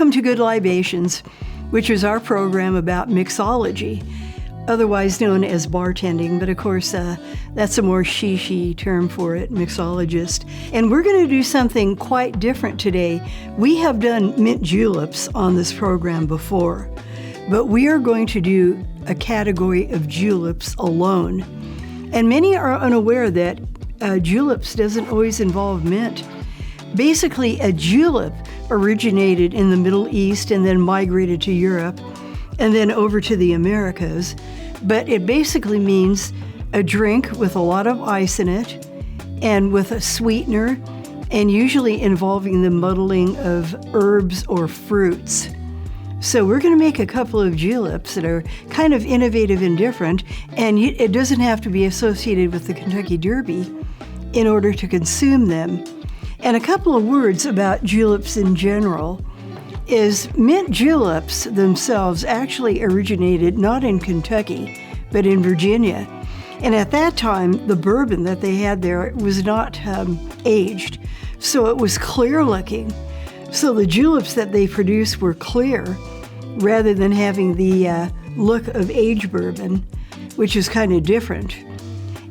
Welcome to Good Libations, which is our program about mixology, otherwise known as bartending, but of course that's a more she term for it, mixologist. And we're going to do something quite different today. We have done mint juleps on this program before, but we are going to do a category of juleps alone. And many are unaware that juleps doesn't always involve mint. Basically, a julep originated in the Middle East and then migrated to Europe and then over to the Americas. But it basically means a drink with a lot of ice in it and with a sweetener, and usually involving the muddling of herbs or fruits. So we're going to make a couple of juleps that are kind of innovative and different, and it doesn't have to be associated with the Kentucky Derby in order to consume them. And a couple of words about juleps in general is mint juleps themselves actually originated not in Kentucky, but in Virginia. And at that time, the bourbon that they had there was not aged, so it was clear looking. So the juleps that they produced were clear rather than having the look of aged bourbon, which is kind of different.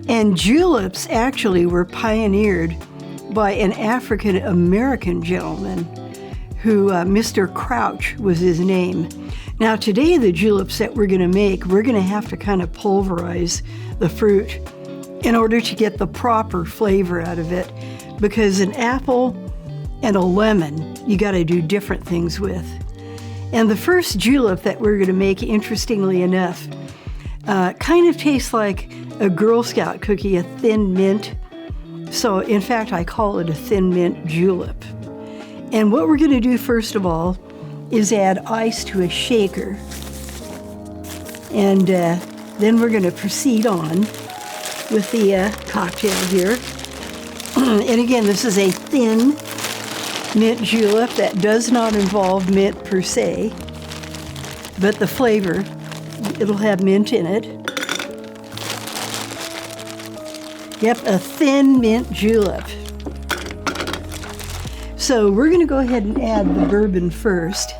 And juleps actually were pioneered by an African-American gentleman who, Mr. Crouch was his name. Now today the juleps that we're going to make, we're going to have to kind of pulverize the fruit in order to get the proper flavor out of it, because an apple and a lemon you got to do different things with. And the first julep that we're going to make, interestingly enough, kind of tastes like a Girl Scout cookie, a thin mint. So in fact, I call it a thin mint julep. And what we're going to do first of all is add ice to a shaker. And then we're going to proceed on with the cocktail here. And again, this is a thin mint julep that does not involve mint per se, but the flavor, it'll have mint in it. Yep, a thin mint julep. So we're going to go ahead and add the bourbon first.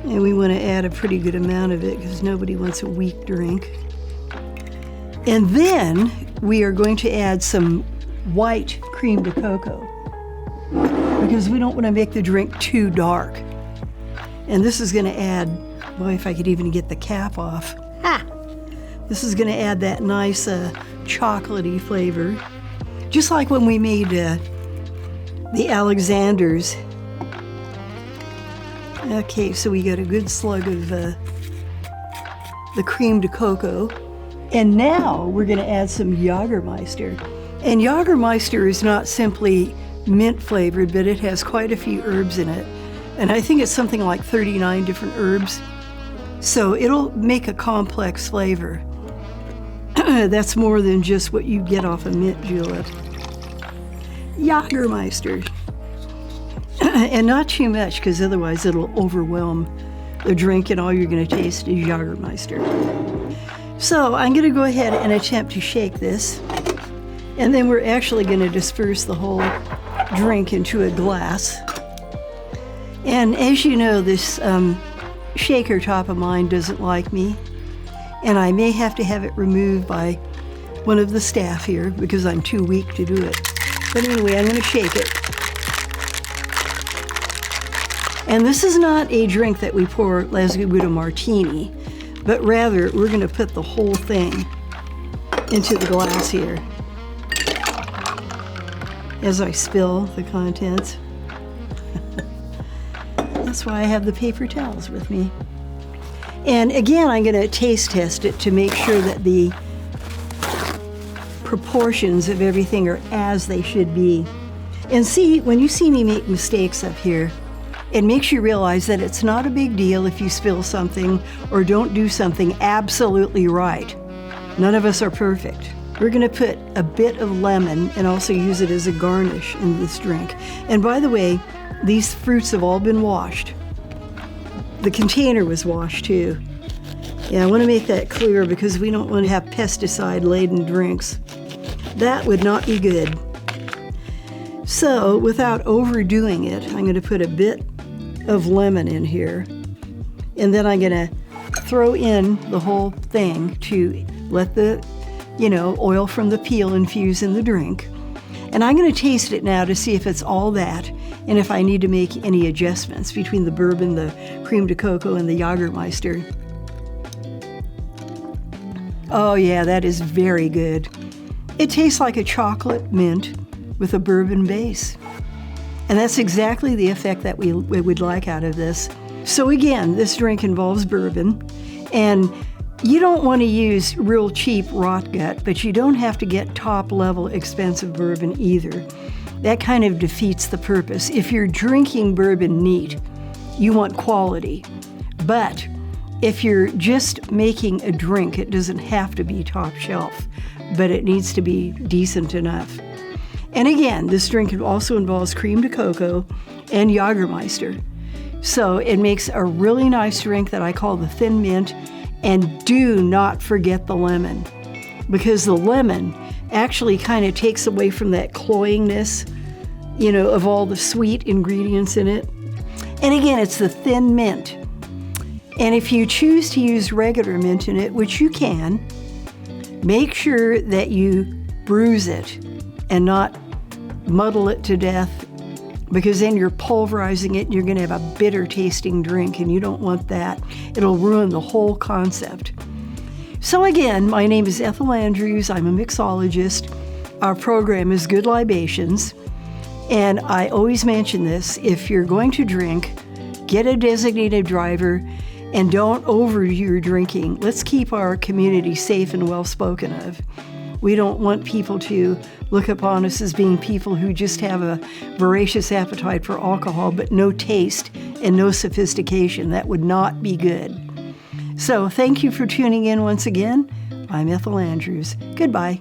And we want to add a pretty good amount of it because nobody wants a weak drink. And then we are going to add some white cream de cocoa because we don't want to make the drink too dark. And this is going to add, boy, if I could even get the cap off. Ha! This is going to add that nice chocolatey flavor, just like when we made the Alexanders. Okay, so we got a good slug of the cream de cocoa. And now we're going to add some Jägermeister. And Jägermeister is not simply mint flavored, but it has quite a few herbs in it. And I think it's something like 39 different herbs. So it'll make a complex flavor. That's more than just what you get off a mint julep. Jägermeister. And not too much, because otherwise it'll overwhelm the drink and all you're going to taste is Jägermeister. So I'm going to go ahead and attempt to shake this. And then we're actually going to disperse the whole drink into a glass. And as you know, this shaker top of mine doesn't like me. And I may have to have it removed by one of the staff here because I'm too weak to do it. But anyway, I'm going to shake it. And this is not a drink that we pour with a martini, but rather we're going to put the whole thing into the glass here as I spill the contents. That's why I have the paper towels with me. And again, I'm going to taste test it to make sure that the proportions of everything are as they should be. And see, when you see me make mistakes up here, it makes you realize that it's not a big deal if you spill something or don't do something absolutely right. None of us are perfect. We're going to put a bit of lemon and also use it as a garnish in this drink. And by the way, these fruits have all been washed. The container was washed too. Yeah, I want to make that clear because we don't want to have pesticide-laden drinks. That would not be good. So without overdoing it, I'm going to put a bit of lemon in here. And then I'm going to throw in the whole thing to let the, oil from the peel infuse in the drink. And I'm going to taste it now to see if it's all that and if I need to make any adjustments between the bourbon, the cream de cocoa, and the Jägermeister. Oh yeah, that is very good. It tastes like a chocolate mint with a bourbon base. And that's exactly the effect that we would like out of this. So again, this drink involves bourbon, and you don't want to use real cheap rot gut, but you don't have to get top-level expensive bourbon either. That kind of defeats the purpose. If you're drinking bourbon neat, you want quality. But if you're just making a drink, it doesn't have to be top shelf, but it needs to be decent enough. And again, this drink also involves cream de cocoa and Jägermeister. So it makes a really nice drink that I call the Thin Mint. And do not forget the lemon, because the lemon actually kind of takes away from that cloyingness, of all the sweet ingredients in it. And again, it's the Thin Mint. And if you choose to use regular mint in it, which you can, make sure that you bruise it and not muddle it to death, because then you're pulverizing it and you're going to have a bitter tasting drink, and you don't want that. It'll ruin the whole concept. So again, my name is Ethel Andrews. I'm a mixologist. Our program is Good Libations. And I always mention this: if you're going to drink, get a designated driver and don't overdo your drinking. Let's keep our community safe and well spoken of. We don't want people to look upon us as being people who just have a voracious appetite for alcohol, but no taste and no sophistication. That would not be good. So thank you for tuning in once again. I'm Ethel Andrews. Goodbye.